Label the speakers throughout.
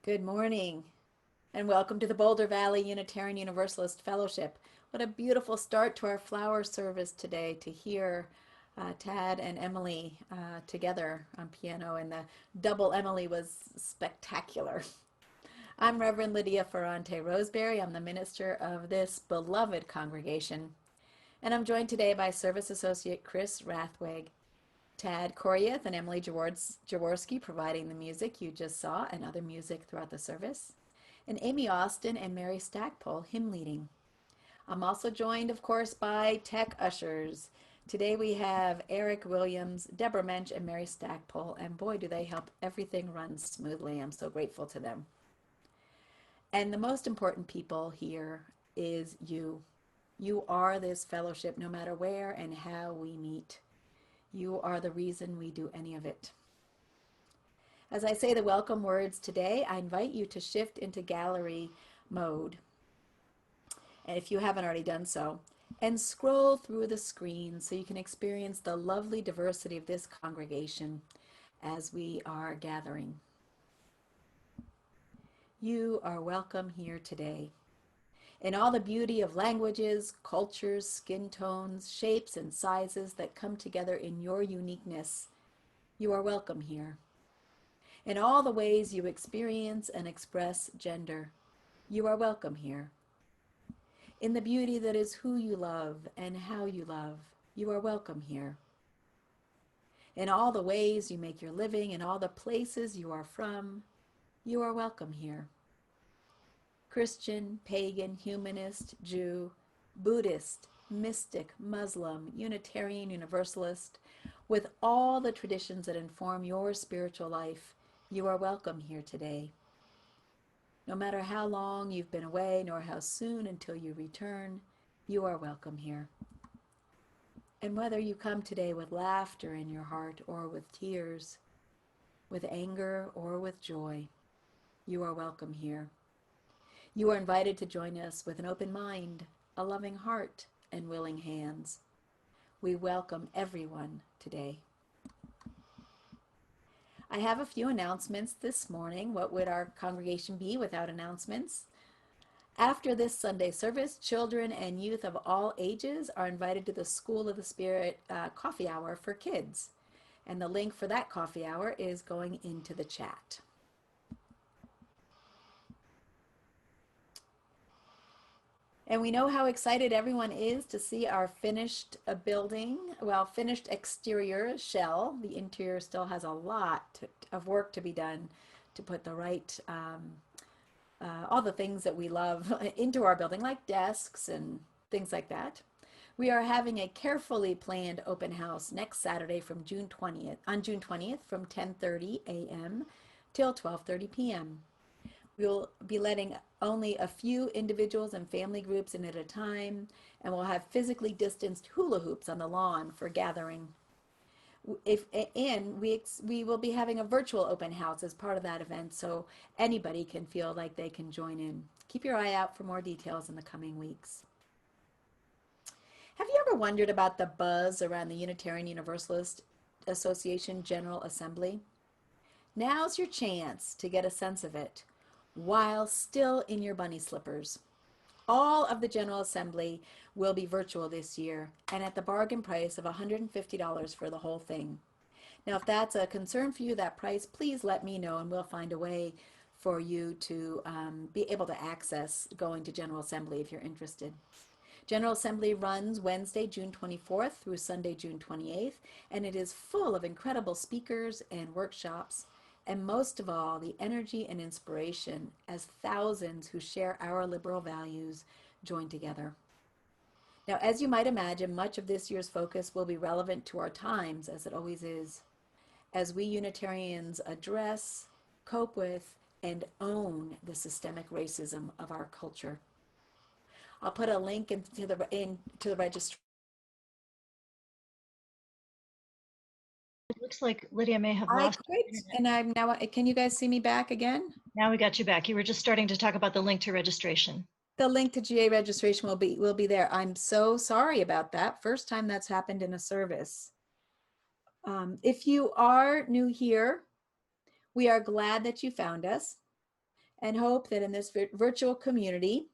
Speaker 1: Good morning, and welcome to the Boulder Valley Unitarian Universalist Fellowship. What a beautiful start to our flower service today to hear Tad and Emily together on piano, and the double Emily was spectacular. I'm Reverend Lydia Ferrante Roseberry. I'm the minister of this beloved congregation, and I'm joined today by Service Associate Chris Rathweg, Tad Koryeth and Emily Jaworski providing the music you just saw and other music throughout the service, and Amy Austin and Mary Stackpole hymn leading. I'm also joined, of course, by tech ushers. Today we have Eric Williams, Deborah Mensch, and Mary Stackpole, and boy, do they help everything run smoothly. I'm so grateful to them. And the most important people here is you. You are this fellowship, no matter where and how we meet. You are the reason we do any of it. As I say the welcome words today, I invite you to shift into gallery mode, and if you haven't already done so, and scroll through the screen so you can experience the lovely diversity of this congregation as we are gathering. You are welcome here today. In all the beauty of languages, cultures, skin tones, shapes, and sizes that come together in your uniqueness, you are welcome here. In all the ways you experience and express gender, you are welcome here. In the beauty that is who you love and how you love, you are welcome here. In all the ways you make your living and all the places you are from, you are welcome here. Christian, pagan, humanist, Jew, Buddhist, mystic, Muslim, Unitarian, Universalist, with all the traditions that inform your spiritual life, you are welcome here today. No matter how long you've been away, nor how soon until you return, you are welcome here. And whether you come today with laughter in your heart or with tears, with anger or with joy, you are welcome here. You are invited to join us with an open mind, a loving heart, and willing hands. We welcome everyone today. I have a few announcements this morning. What would our congregation be without announcements? After this Sunday service, children and youth of all ages are invited to the School of the Spirit coffee hour for kids. And the link for that coffee hour is going into the chat. And we know how excited everyone is to see our finished building, well, finished exterior shell. The interior still has a lot of work to be done to put the right, all the things that we love into our building, like desks and things like that. We are having a carefully planned open house next Saturday from June 20th, on June 20th from 10:30 a.m. till 12:30 p.m. We'll be letting only a few individuals and family groups in at a time, and we'll have physically distanced hula hoops on the lawn for gathering. We will be having a virtual open house as part of that event, so anybody can feel like they can join in. Keep your eye out for more details in the coming weeks. Have you ever wondered about the buzz around the Unitarian Universalist Association General Assembly? Now's your chance to get a sense of it while still in your bunny slippers. All of the General Assembly will be virtual this year and at the bargain price of $150 for the whole thing. Now, if that's a concern for you, that price, please let me know and we'll find a way for you to be able to access going to General Assembly if you're interested. General Assembly runs Wednesday, June 24th through Sunday, June 28th, and it is full of incredible speakers and workshops, and most of all, the energy and inspiration as thousands who share our liberal values join together. Now, as you might imagine, much of this year's focus will be relevant to our times, as it always is, as we Unitarians address, cope with, and own the systemic racism of our culture. I'll put a link into the registration.
Speaker 2: It looks like Lydia may have
Speaker 1: I
Speaker 2: lost.
Speaker 1: quit, and I'm now. Can you guys see me back again?
Speaker 2: Now we got you back. You were just starting to talk about the link to registration.
Speaker 1: The link to GA registration will be there. I'm so sorry about that. First time that's happened in a service. If you are new here, we are glad that you found us and hope that in this virtual community,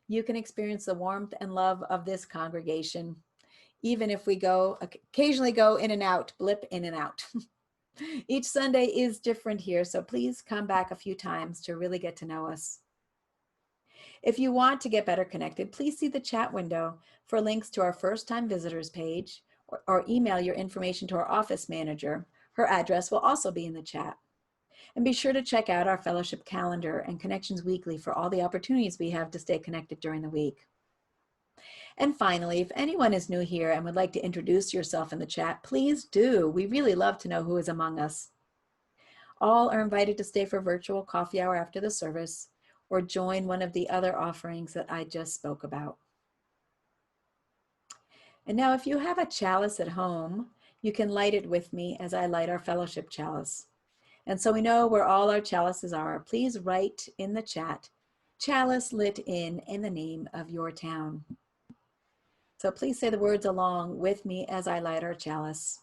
Speaker 1: you can experience the warmth and love of this congregation, even if we occasionally go in and out, blip in and out. Each Sunday is different here, so please come back a few times to really get to know us. If you want to get better connected, please see the chat window for links to our first-time visitors page, or email your information to our office manager. Her address will also be in the chat. And be sure to check out our fellowship calendar and Connections Weekly for all the opportunities we have to stay connected during the week. And finally, if anyone is new here and would like to introduce yourself in the chat, please do. We really love to know who is among us. All are invited to stay for virtual coffee hour after the service or join one of the other offerings that I just spoke about. And now if you have a chalice at home, you can light it with me as I light our fellowship chalice. And so we know where all our chalices are. Please write in the chat, chalice lit in the name of your town. So please say the words along with me as I light our chalice.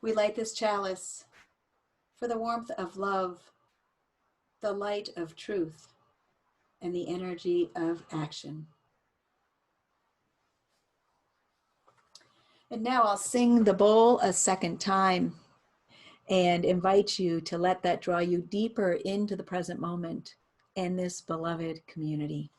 Speaker 1: We light this chalice for the warmth of love, the light of truth, and the energy of action. And now I'll sing the bowl a second time and invite you to let that draw you deeper into the present moment and this beloved community.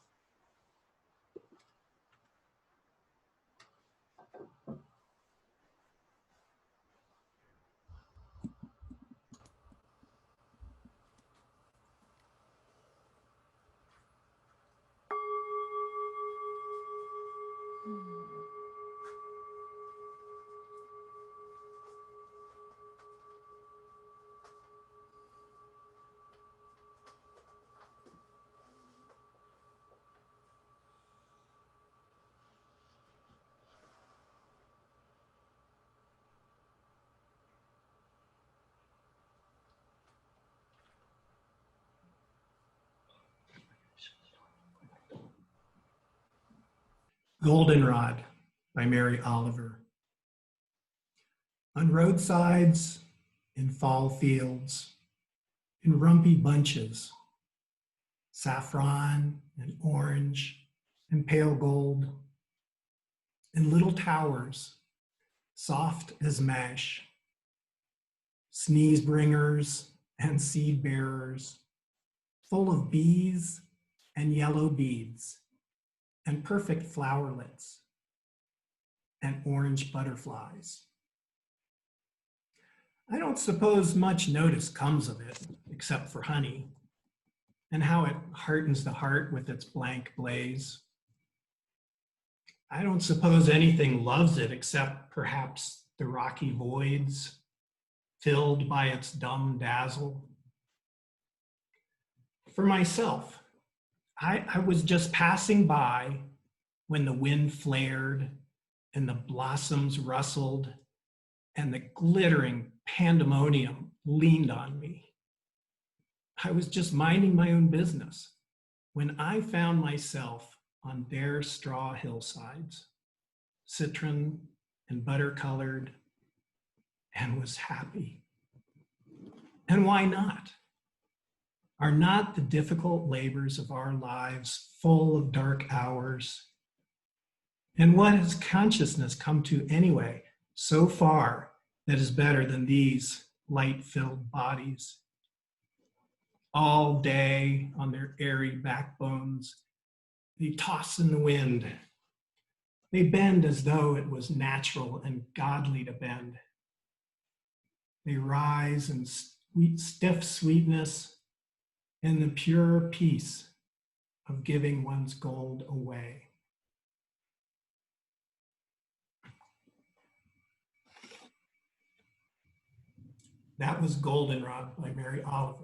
Speaker 3: Goldenrod by Mary Oliver. On roadsides, in fall fields, in rumpy bunches, saffron and orange and pale gold, in little towers, soft as mesh, sneeze bringers and seed bearers, full of bees and yellow beads, and perfect flowerlets, and orange butterflies. I don't suppose much notice comes of it, except for honey, and how it heartens the heart with its blank blaze. I don't suppose anything loves it except perhaps the rocky voids filled by its dumb dazzle. For myself, I was just passing by when the wind flared and the blossoms rustled and the glittering pandemonium leaned on me. I was just minding my own business when I found myself on their straw hillsides, citron and butter-colored, and was happy. And why not? Are not the difficult labors of our lives full of dark hours? And what has consciousness come to anyway, so far, that is better than these light-filled bodies? All day on their airy backbones, they toss in the wind. They bend as though it was natural and godly to bend. They rise in stiff sweetness and the pure peace of giving one's gold away. That was Goldenrod by Mary Oliver.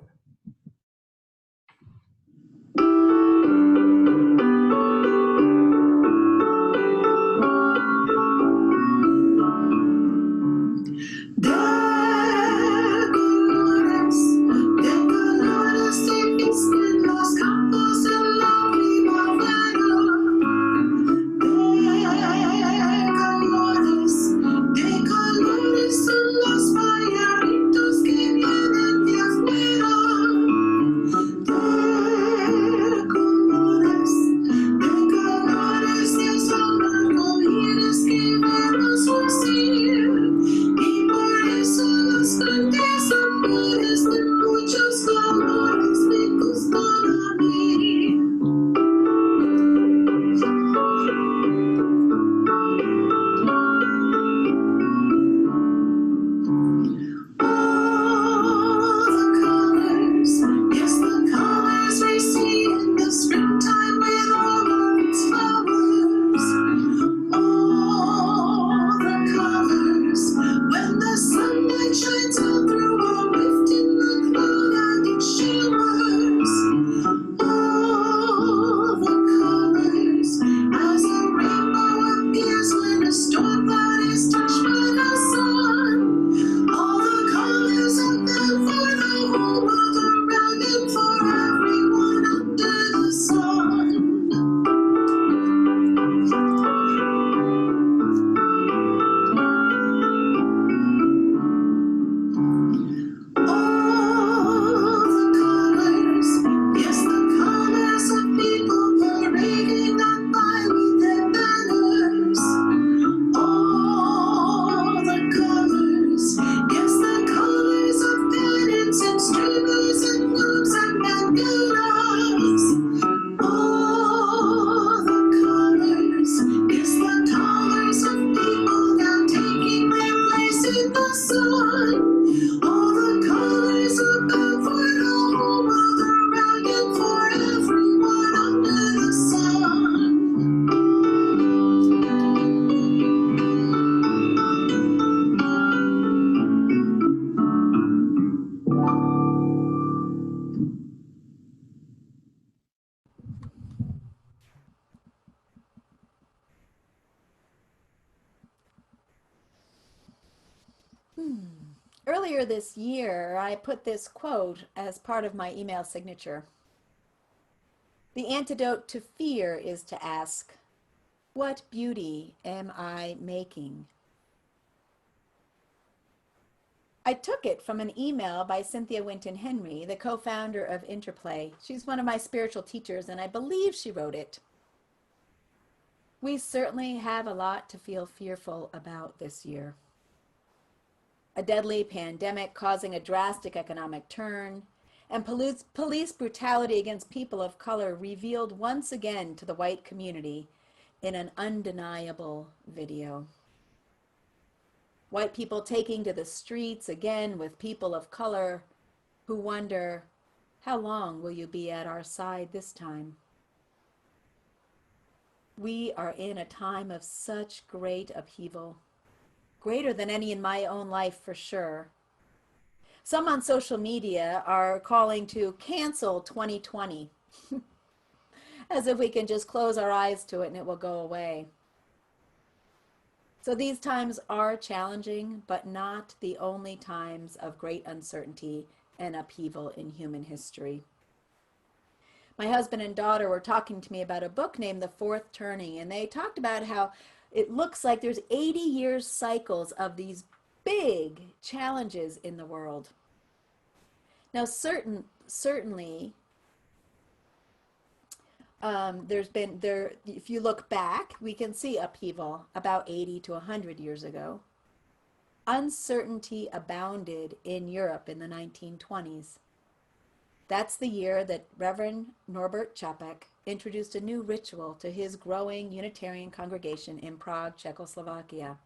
Speaker 1: Earlier this year, I put this quote as part of my email signature. The antidote to fear is to ask, what beauty am I making? I took it from an email by Cynthia Winton Henry, the co-founder of Interplay. She's one of my spiritual teachers, and I believe she wrote it. We certainly have a lot to feel fearful about this year. A deadly pandemic causing a drastic economic turn, and police brutality against people of color revealed once again to the white community in an undeniable video. White people taking to the streets again with people of color who wonder, how long will you be at our side this time? We are in a time of such great upheaval, greater than any in my own life for sure. Some on social media are calling to cancel 2020, as if we can just close our eyes to it and it will go away. So these times are challenging, but not the only times of great uncertainty and upheaval in human history. My husband and daughter were talking to me about a book named The Fourth Turning, and they talked about how it looks like there's 80 years cycles of these big challenges in the world. Now, certainly, if you look back, we can see upheaval about 80 to 100 years ago. Uncertainty abounded in Europe in the 1920s. That's the year that Reverend Norbert Čapek introduced a new ritual to his growing Unitarian congregation in Prague, Czechoslovakia.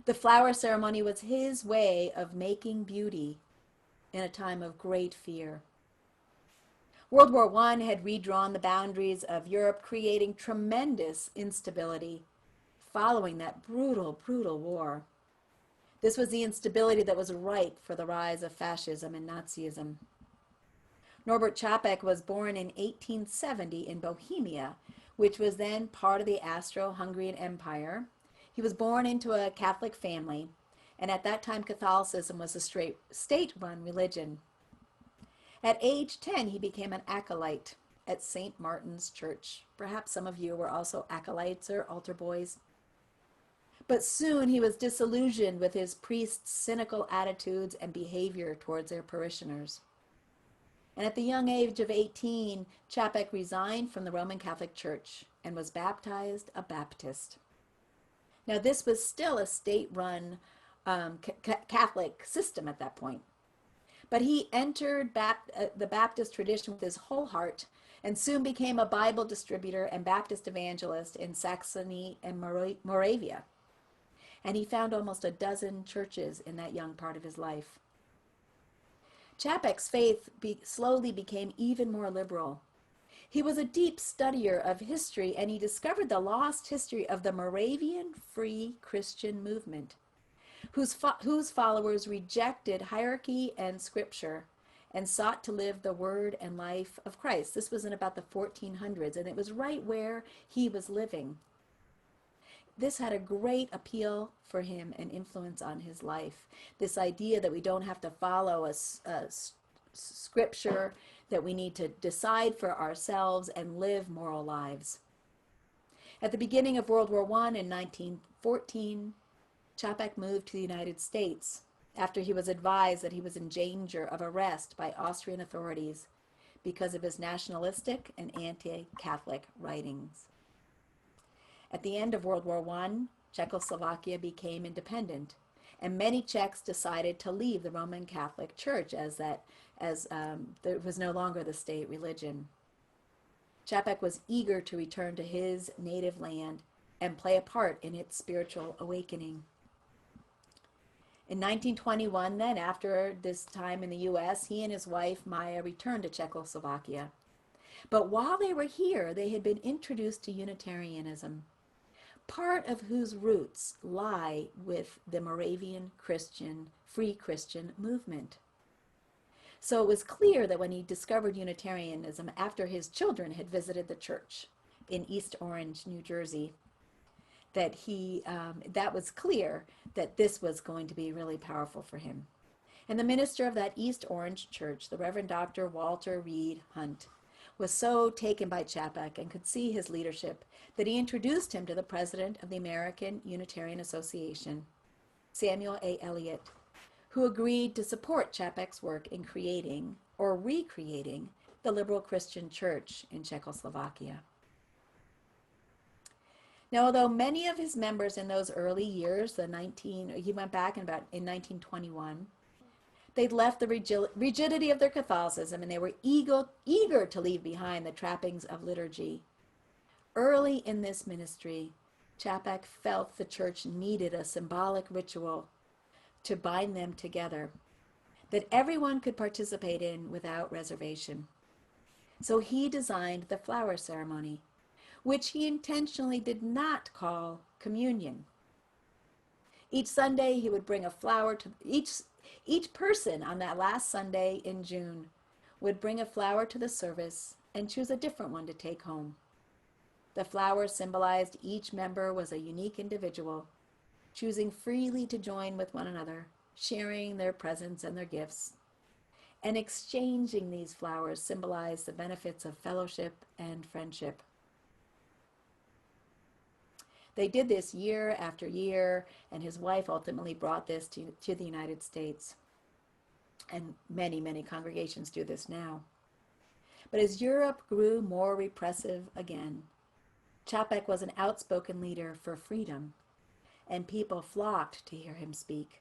Speaker 1: The flower ceremony was his way of making beauty in a time of great fear. World War I had redrawn the boundaries of Europe, creating tremendous instability following that brutal, brutal war. This was the instability that was ripe for the rise of fascism and Nazism. Norbert Čapek was born in 1870 in Bohemia, which was then part of the Austro-Hungarian Empire. He was born into a Catholic family, and at that time Catholicism was a state-run religion. At age 10, he became an acolyte at St. Martin's Church. Perhaps some of you were also acolytes or altar boys. But soon he was disillusioned with his priests' cynical attitudes and behavior towards their parishioners. And at the young age of 18, Čapek resigned from the Roman Catholic Church and was baptized a Baptist. Now, this was still a state-run Catholic system at that point. But he entered the Baptist tradition with his whole heart and soon became a Bible distributor and Baptist evangelist in Saxony and Moravia. And he found almost a dozen churches in that young part of his life. Čapek's faith slowly became even more liberal. He was a deep studier of history, and he discovered the lost history of the Moravian Free Christian movement, whose followers rejected hierarchy and scripture and sought to live the word and life of Christ. This was in about the 1400s, and it was right where he was living. This had a great appeal for him and influence on his life. This idea that we don't have to follow a scripture, that we need to decide for ourselves and live moral lives. At the beginning of World War I in 1914, Čapek moved to the United States after he was advised that he was in danger of arrest by Austrian authorities because of his nationalistic and anti-Catholic writings. At the end of World War I, Czechoslovakia became independent, and many Czechs decided to leave the Roman Catholic Church as there was no longer the state religion. Čapek was eager to return to his native land and play a part in its spiritual awakening. In 1921, then, after this time in the U.S., he and his wife, Maya, returned to Czechoslovakia. But while they were here, they had been introduced to Unitarianism, part of whose roots lie with the Moravian Free Christian movement. So it was clear that when he discovered Unitarianism after his children had visited the church in East Orange, New Jersey, that was clear that this was going to be really powerful for him. And the minister of that East Orange church, the Reverend Dr. Walter Reed Hunt, was so taken by Čapek and could see his leadership that he introduced him to the president of the American Unitarian Association, Samuel A. Elliott, who agreed to support Čapek's work in creating or recreating the liberal Christian church in Czechoslovakia. Now, although many of his members in those early years, he went back in 1921, they'd left the rigidity of their Catholicism and they were eager to leave behind the trappings of liturgy. Early in this ministry, Čapek felt the church needed a symbolic ritual to bind them together that everyone could participate in without reservation. So he designed the flower ceremony, which he intentionally did not call communion. Each Sunday he would bring a flower to each person on that last Sunday in June would bring a flower to the service and choose a different one to take home. The flower symbolized each member was a unique individual, choosing freely to join with one another, sharing their presents and their gifts. And exchanging these flowers symbolized the benefits of fellowship and friendship. They did this year after year, and his wife ultimately brought this to the United States. And many, many congregations do this now. But as Europe grew more repressive again, Čapek was an outspoken leader for freedom, and people flocked to hear him speak.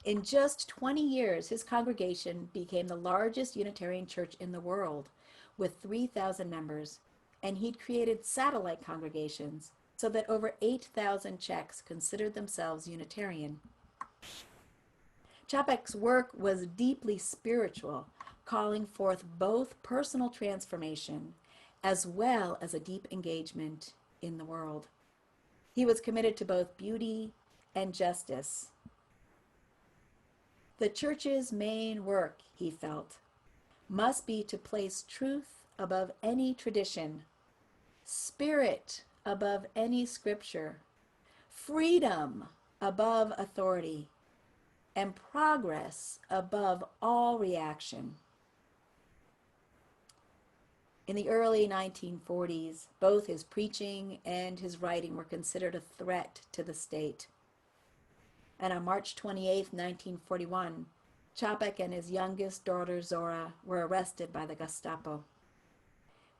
Speaker 1: In just 20 years, his congregation became the largest Unitarian church in the world, with 3,000 members, and he'd created satellite congregations so that over 8,000 Czechs considered themselves Unitarian. Čapek's work was deeply spiritual, calling forth both personal transformation as well as a deep engagement in the world. He was committed to both beauty and justice. The church's main work, he felt, must be to place truth above any tradition, spirit above any scripture, freedom above authority, and progress above all reaction. In the early 1940s, both his preaching and his writing were considered a threat to the state. And on March 28, 1941, Čapek and his youngest daughter Zora were arrested by the Gestapo.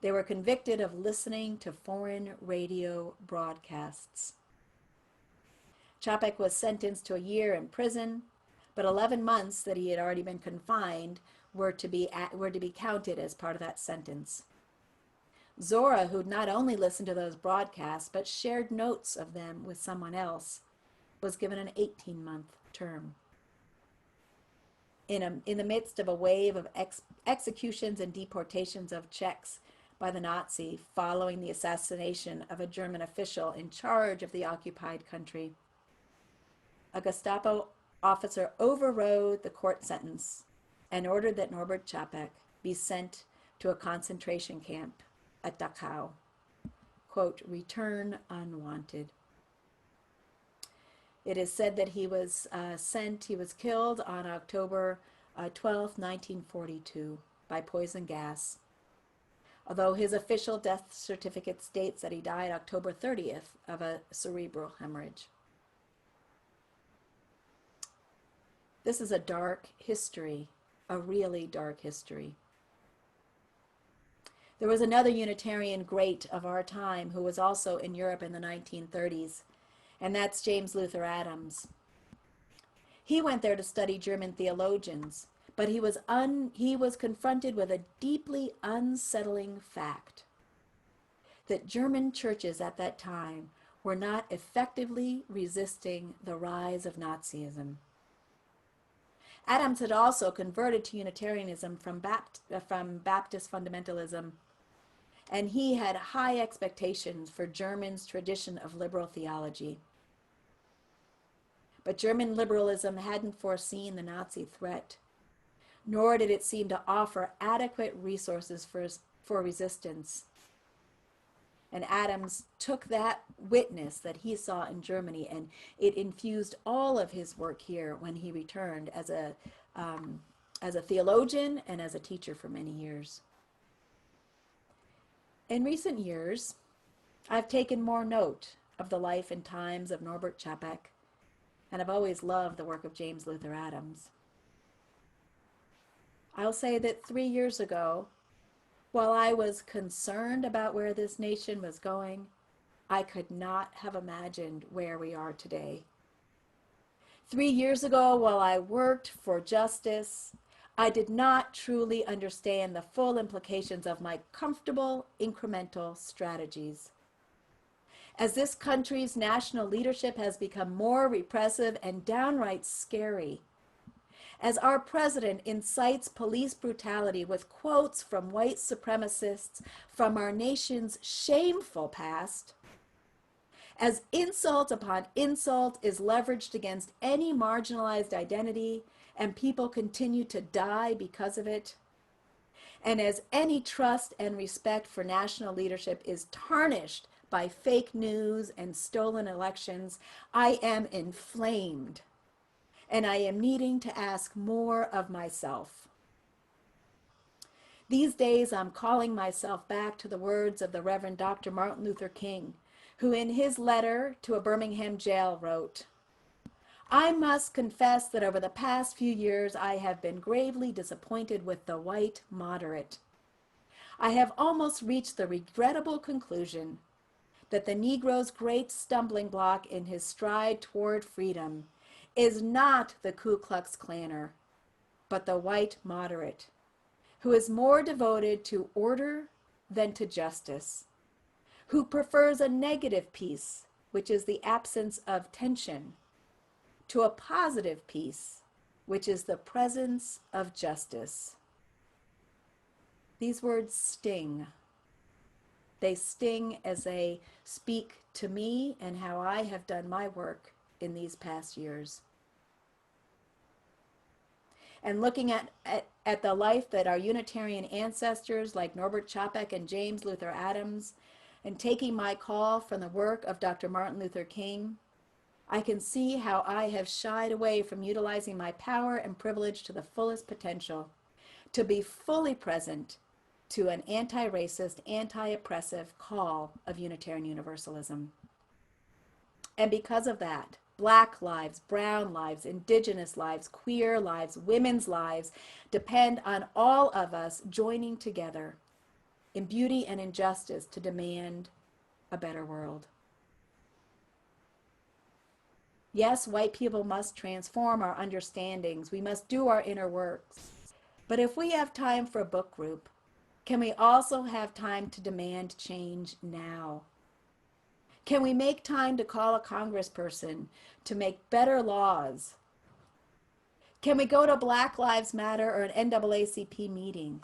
Speaker 1: They were convicted of listening to foreign radio broadcasts. Čapek was sentenced to a year in prison, but 11 months that he had already been confined were to be counted as part of that sentence. Zora, who'd not only listened to those broadcasts, but shared notes of them with someone else, was given an 18-month term. In the midst of a wave of executions and deportations of Czechs by the Nazi following the assassination of a German official in charge of the occupied country, a Gestapo officer overrode the court sentence and ordered that Norbert Čapek be sent to a concentration camp at Dachau. Quote, return unwanted. It is said that he was killed on October 12, 1942 by poison gas, although his official death certificate states that he died October 30th of a cerebral hemorrhage. This is a dark history, a really dark history. There was another Unitarian great of our time who was also in Europe in the 1930s, and that's James Luther Adams. He went there to study German theologians, but he was confronted with a deeply unsettling fact that German churches at that time were not effectively resisting the rise of Nazism. Adams had also converted to Unitarianism from Baptist fundamentalism, and he had high expectations for Germany's tradition of liberal theology. But German liberalism hadn't foreseen the Nazi threat, nor did it seem to offer adequate resources for resistance. And Adams took that witness that he saw in Germany, and it infused all of his work here when he returned as a theologian and as a teacher for many years. In recent years, I've taken more note of the life and times of Norbert Čapek, and I've always loved the work of James Luther Adams. I'll say that 3 years ago, while I was concerned about where this nation was going, I could not have imagined where we are today. 3 years ago, while I worked for justice, I did not truly understand the full implications of my comfortable, incremental strategies. As this country's national leadership has become more repressive and downright scary, as our president incites police brutality with quotes from white supremacists from our nation's shameful past, as insult upon insult is leveraged against any marginalized identity and people continue to die because of it, and as any trust and respect for national leadership is tarnished by fake news and stolen elections, I am inflamed, and I am needing to ask more of myself. These days, I'm calling myself back to the words of the Reverend Dr. Martin Luther King, who in his letter to a Birmingham jail wrote, "I must confess that over the past few years, I have been gravely disappointed with the white moderate. I have almost reached the regrettable conclusion that the Negro's great stumbling block in his stride toward freedom is not the Ku Klux Klaner, but the white moderate, who is more devoted to order than to justice, who prefers a negative peace, which is the absence of tension, to a positive peace, which is the presence of justice." These words sting. They sting as they speak to me and how I have done my work in these past years. And looking at the life that our Unitarian ancestors like Norbert Chapek and James Luther Adams, and taking my call from the work of Dr. Martin Luther King, I can see how I have shied away from utilizing my power and privilege to the fullest potential, to be fully present to an anti-racist, anti-oppressive call of Unitarian Universalism. And because of that, Black lives, brown lives, Indigenous lives, queer lives, women's lives depend on all of us joining together in beauty and in justice to demand a better world. Yes, white people must transform our understandings. We must do our inner works. But if we have time for a book group, can we also have time to demand change now? Can we make time to call a congressperson to make better laws? Can we go to Black Lives Matter or an NAACP meeting?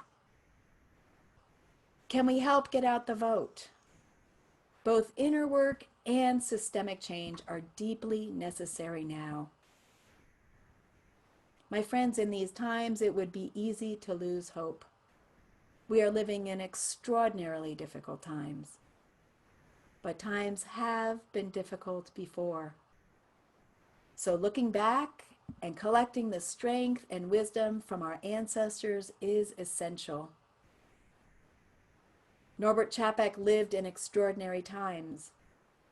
Speaker 1: Can we help get out the vote? Both inner work and systemic change are deeply necessary now. My friends, in these times, it would be easy to lose hope. We are living in extraordinarily difficult times. But times have been difficult before. So looking back and collecting the strength and wisdom from our ancestors is essential. Norbert Chapek lived in extraordinary times,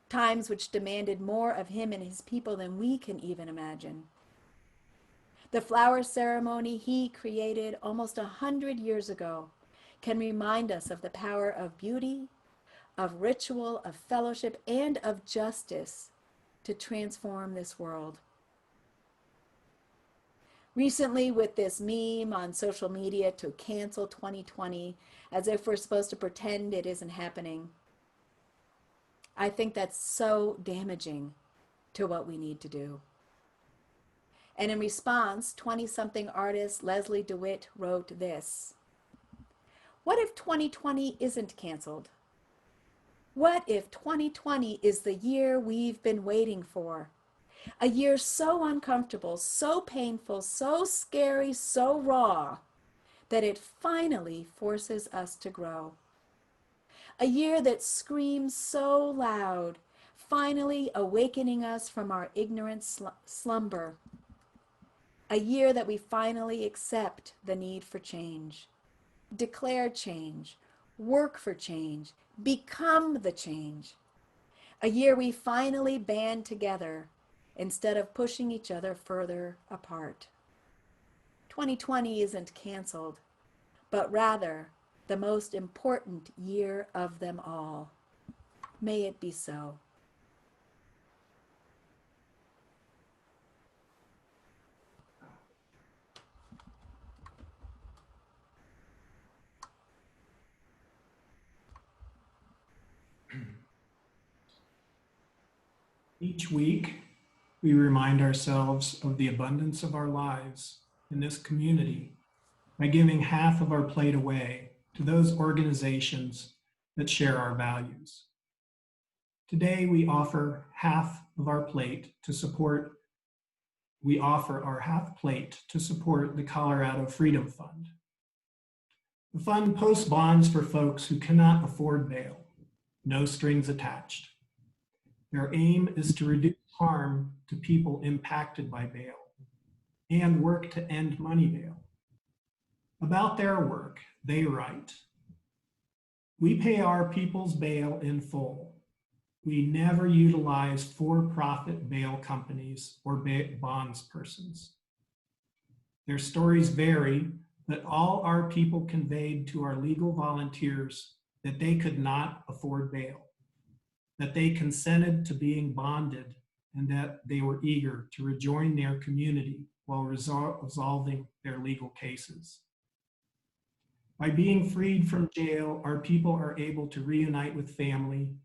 Speaker 1: times which demanded more of him and his people than we can even imagine. The flower ceremony he created almost 100 years ago can remind us of the power of beauty, of ritual, of fellowship, and of justice to transform this world. Recently, with this meme on social media to cancel 2020 as if we're supposed to pretend it isn't happening, I think that's so damaging to what we need to do. And in response, 20-something artist Leslie DeWitt wrote this: "What if 2020 isn't canceled? What if 2020 is the year we've been waiting for? A year so uncomfortable, so painful, so scary, so raw, that it finally forces us to grow. A year that screams so loud, finally awakening us from our ignorant slumber. A year that we finally accept the need for change, declare change, work for change, become the change. A year we finally band together instead of pushing each other further apart. 2020 isn't canceled, but rather the most important year of them all. May it be so.
Speaker 3: Each week, we remind ourselves of the abundance of our lives in this community by giving half of our plate away to those organizations that share our values. Today, we offer half of our plate to support, we offer our half plate to support the Colorado Freedom Fund. The fund posts bonds for folks who cannot afford bail, no strings attached. Their aim is to reduce harm to people impacted by bail and work to end money bail. About their work, they write, "We pay our people's bail in full. We never utilize for-profit bail companies or bonds persons. Their stories vary, but all our people conveyed to our legal volunteers that they could not afford bail, that they consented to being bonded, and that they were eager to rejoin their community while resolving their legal cases. By being freed from jail, our people are able to reunite with family,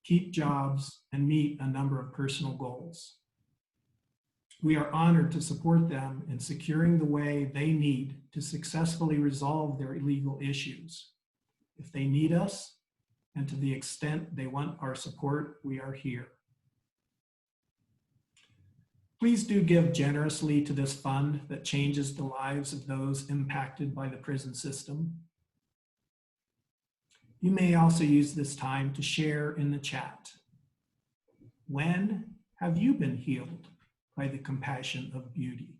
Speaker 3: keep jobs, and meet a number of personal goals. We are honored to support them in securing the way they need to successfully resolve their legal issues. If they need us, and to the extent they want our support, we are here." Please do give generously to this fund that changes the lives of those impacted by the prison system. You may also use this time to share in the chat. When have you been healed by the compassion of beauty?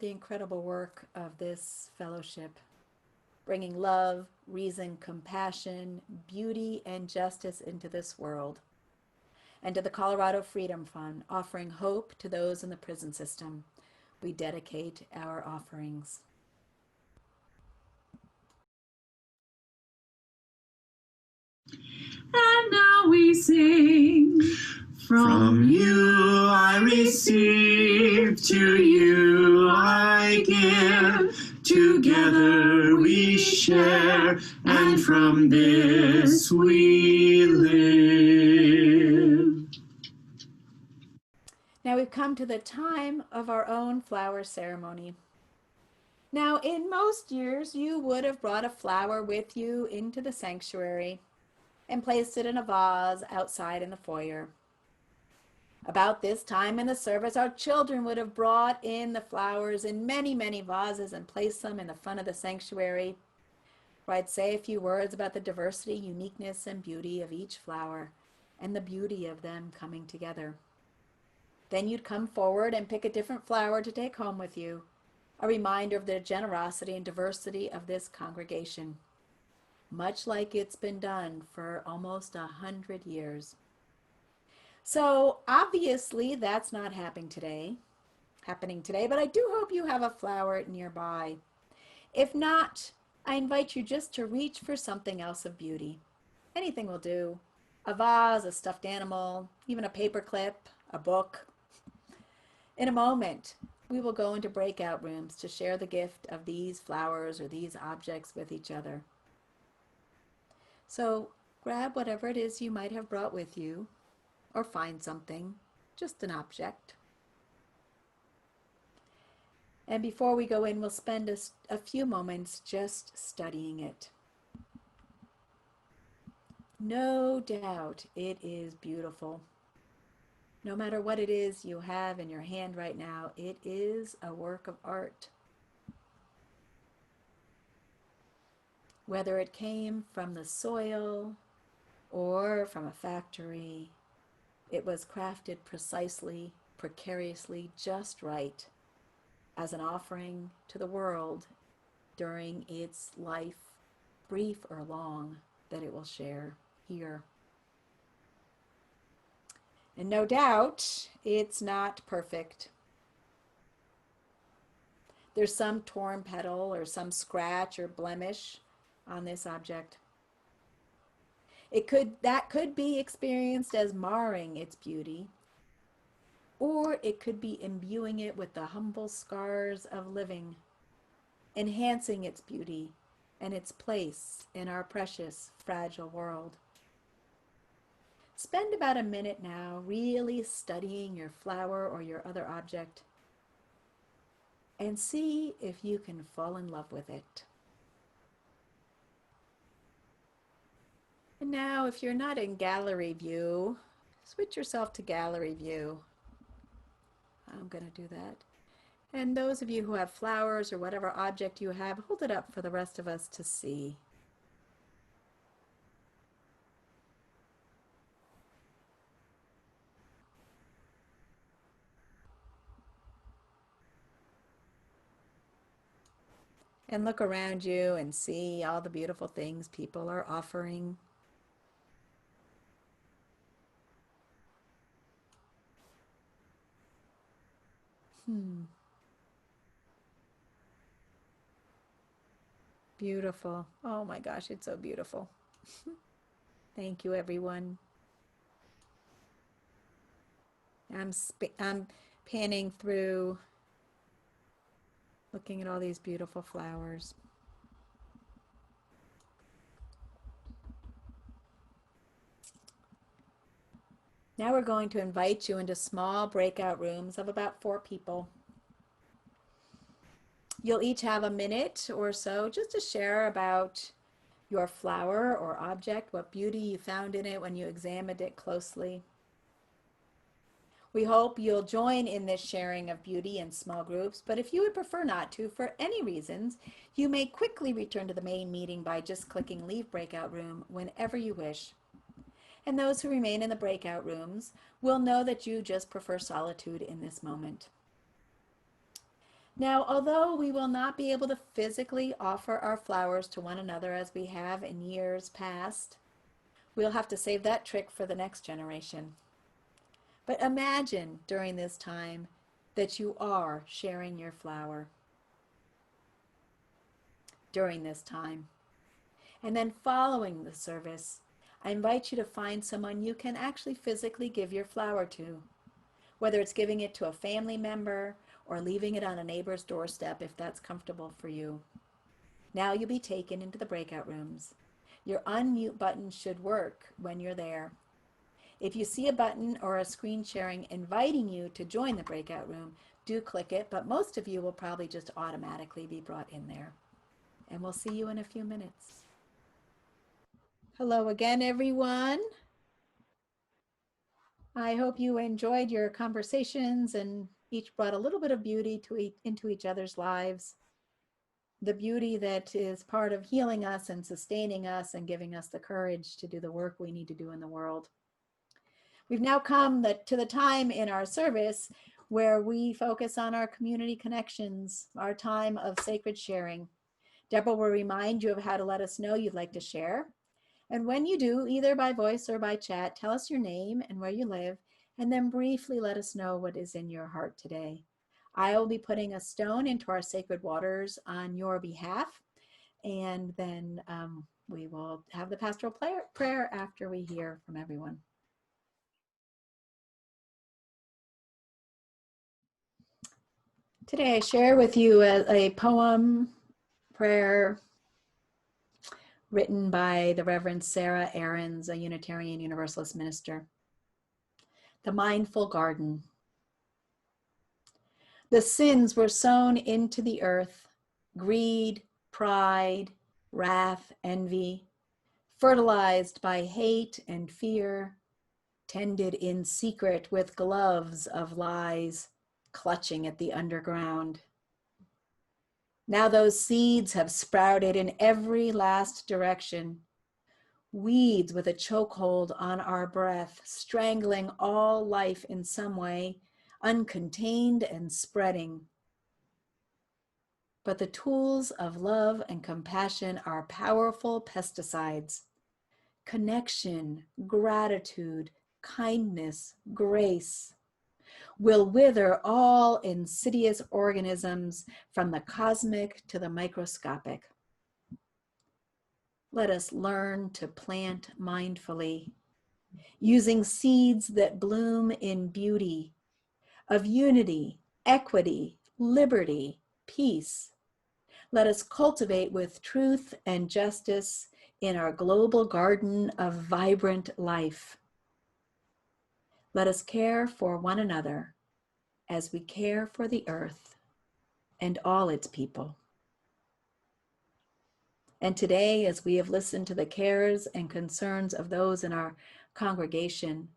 Speaker 1: the incredible work of this fellowship, bringing love, reason, compassion, beauty, and justice into this world. And to the Colorado Freedom Fund, offering hope to those in the prison system, we dedicate our offerings.
Speaker 4: And now we sing. From you I receive, to you I give. Together we share, and from this we live.
Speaker 1: Now we've come to the time of our own flower ceremony. Now, in most years, you would have brought a flower with you into the sanctuary and placed it in a vase outside in the foyer. About this time in the service, our children would have brought in the flowers in many, many vases and placed them in the front of the sanctuary, where I'd say a few words about the diversity, uniqueness, and beauty of each flower and the beauty of them coming together. Then you'd come forward and pick a different flower to take home with you, a reminder of the generosity and diversity of this congregation, much like it's been done for almost 100 years. So obviously that's not happening today, but I do hope you have a flower nearby. If not, I invite you just to reach for something else of beauty. Anything will do. A vase, a stuffed animal, even a paper clip, a book. In a moment, we will go into breakout rooms to share the gift of these flowers or these objects with each other. So grab whatever it is you might have brought with you, or find something, just an object. And before we go in, we'll spend a few moments just studying it. No doubt it is beautiful. No matter what it is you have in your hand right now, it is a work of art. Whether it came from the soil or from a factory, it was crafted precisely, precariously, just right, as an offering to the world during its life, brief or long, that it will share here. And no doubt, it's not perfect. There's some torn petal or some scratch or blemish on this object. That could be experienced as marring its beauty, or it could be imbuing it with the humble scars of living, enhancing its beauty and its place in our precious, fragile world. Spend about a minute now really studying your flower or your other object and see if you can fall in love with it. And now, if you're not in gallery view, switch yourself to gallery view. I'm going to do that. And those of you who have flowers or whatever object you have, hold it up for the rest of us to see. And look around you and see all the beautiful things people are offering. Beautiful. Oh my gosh, it's so beautiful. Thank you, everyone. I'm panning through, looking at all these beautiful flowers. Now we're going to invite you into small breakout rooms of about 4 people. You'll each have a minute or so just to share about your flower or object, what beauty you found in it when you examined it closely. We hope you'll join in this sharing of beauty in small groups, but if you would prefer not to, for any reasons, you may quickly return to the main meeting by just clicking Leave Breakout Room whenever you wish. And those who remain in the breakout rooms will know that you just prefer solitude in this moment. Now, although we will not be able to physically offer our flowers to one another as we have in years past, we'll have to save that trick for the next generation. But imagine during this time that you are sharing your flower during this time. And then following the service, I invite you to find someone you can actually physically give your flower to, whether it's giving it to a family member or leaving it on a neighbor's doorstep if that's comfortable for you. Now you'll be taken into the breakout rooms. Your unmute button should work when you're there. If you see a button or a screen sharing inviting you to join the breakout room, do click it, but most of you will probably just automatically be brought in there. And we'll see you in a few minutes. Hello again, everyone. I hope you enjoyed your conversations and each brought a little bit of beauty into each other's lives. The beauty that is part of healing us and sustaining us and giving us the courage to do the work we need to do in the world. We've now come to the time in our service where we focus on our community connections, our time of sacred sharing. Deborah will remind you of how to let us know you'd like to share. And when you do, either by voice or by chat, tell us your name and where you live, and then briefly let us know what is in your heart today. I will be putting a stone into our sacred waters on your behalf, and then we will have the pastoral prayer after we hear from everyone. Today I share with you a poem, prayer, written by the Reverend Sarah Aarons, a Unitarian Universalist minister. The Mindful Garden. The sins were sown into the earth, greed, pride, wrath, envy, fertilized by hate and fear, tended in secret with gloves of lies, clutching at the underground. Now those seeds have sprouted in every last direction, weeds with a chokehold on our breath, strangling all life in some way, uncontained and spreading. But the tools of love and compassion are powerful pesticides. Connection, gratitude, kindness, grace will wither all insidious organisms from the cosmic to the microscopic. Let us learn to plant mindfully, using seeds that bloom in beauty, of unity, equity, liberty, peace. Let us cultivate with truth and justice in our global garden of vibrant life. Let us care for one another as we care for the earth and all its people. And today, as we have listened to the cares and concerns of those in our congregation,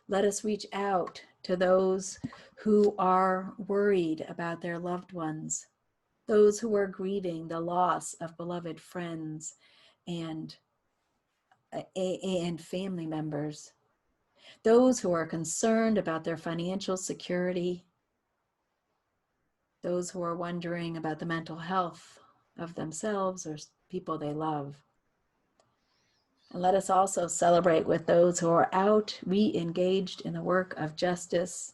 Speaker 1: let us reach out to those who are worried about their loved ones, those who are grieving the loss of beloved friends and family members, those who are concerned about their financial security, those who are wondering about the mental health of themselves or people they love. And let us also celebrate with those who are out, re-engaged in the work of justice.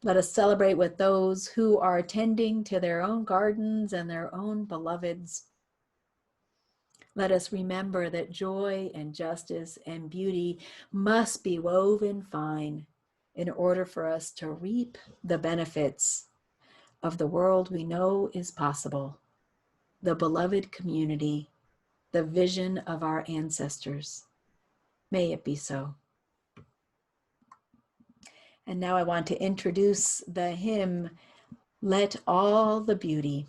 Speaker 1: Let us celebrate with those who are tending to their own gardens and their own beloveds. Let us remember that joy and justice and beauty must be woven fine in order for us to reap the benefits of the world we know is possible, the beloved community, the vision of our ancestors. May it be so. And now I want to introduce the hymn, Let All the Beauty.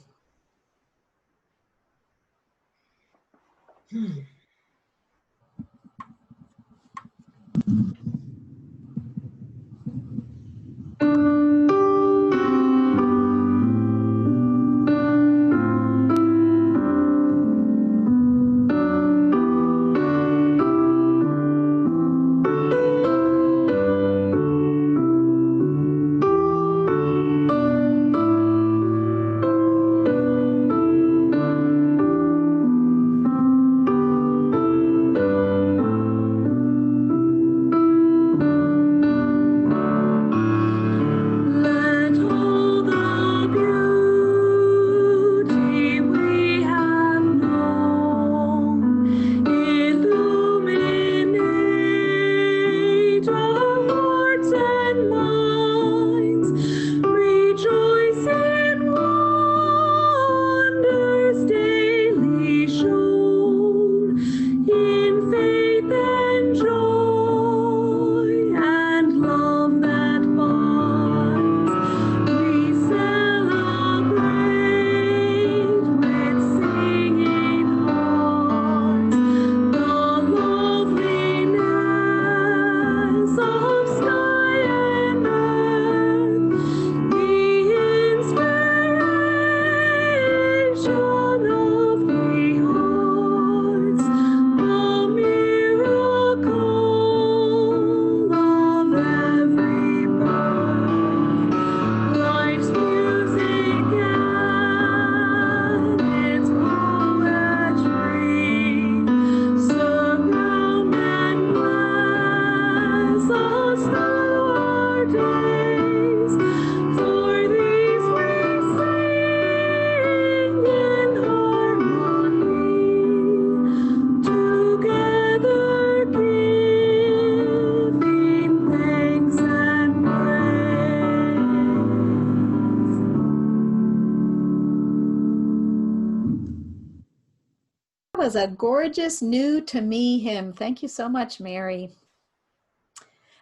Speaker 1: was a gorgeous new to me hymn. Thank you so much, Mary.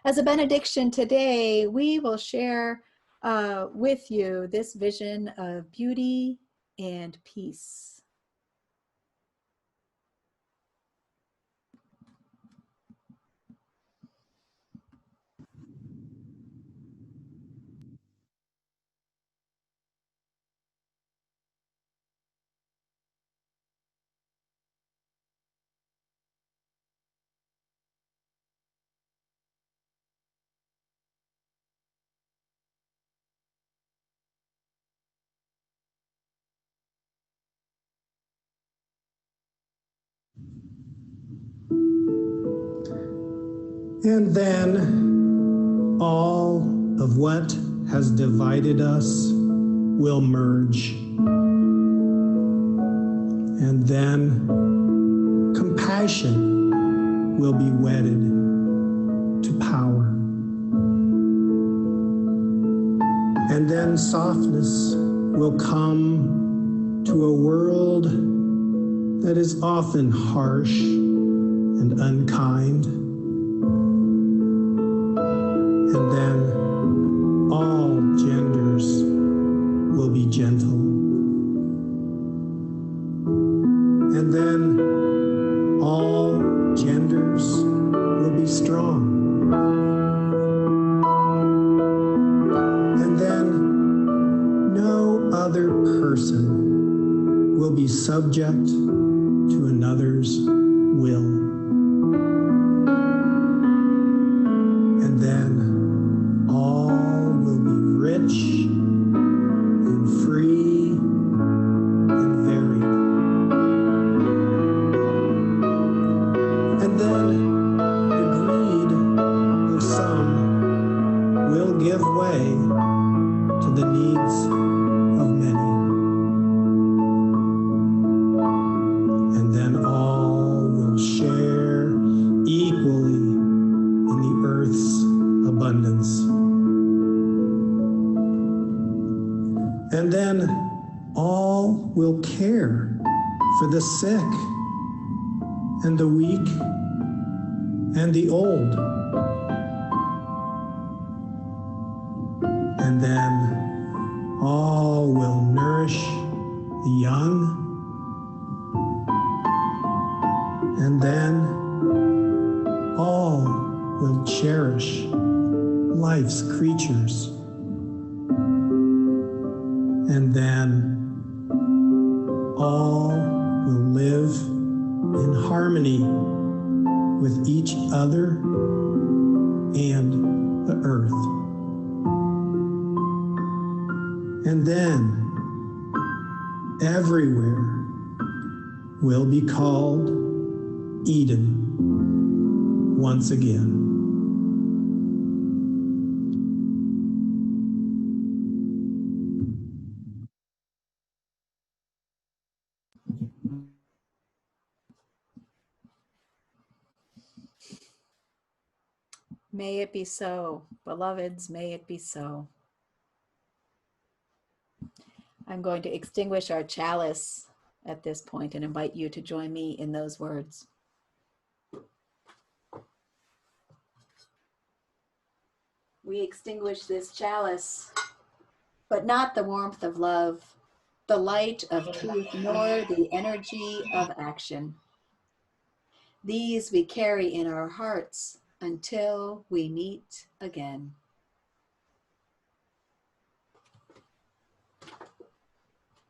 Speaker 1: As a benediction today, we will share with you this vision of beauty and peace.
Speaker 3: And then all of what has divided us will merge. And then compassion will be wedded to power. And then softness will come to a world that is often harsh and unkind. And then all genders will be gentle. And then all genders will be strong. And then no other person will be subject to another's will. And then all will be rich and free and varied. And then the greed of some will give way to the needs of many. And then all will share equally in the earth's abundance. And then all will care for the sick and the weak and the old. And then all will nourish the young. And then all will cherish life's creatures. And then all will live in harmony with each other and the earth. And then everywhere will be called Eden once again.
Speaker 1: May it be so, beloveds, may it be so. I'm going to extinguish our chalice at this point and invite you to join me in those words. We extinguish this chalice, but not the warmth of love, the light of truth, nor the energy of action. These we carry in our hearts until we meet again.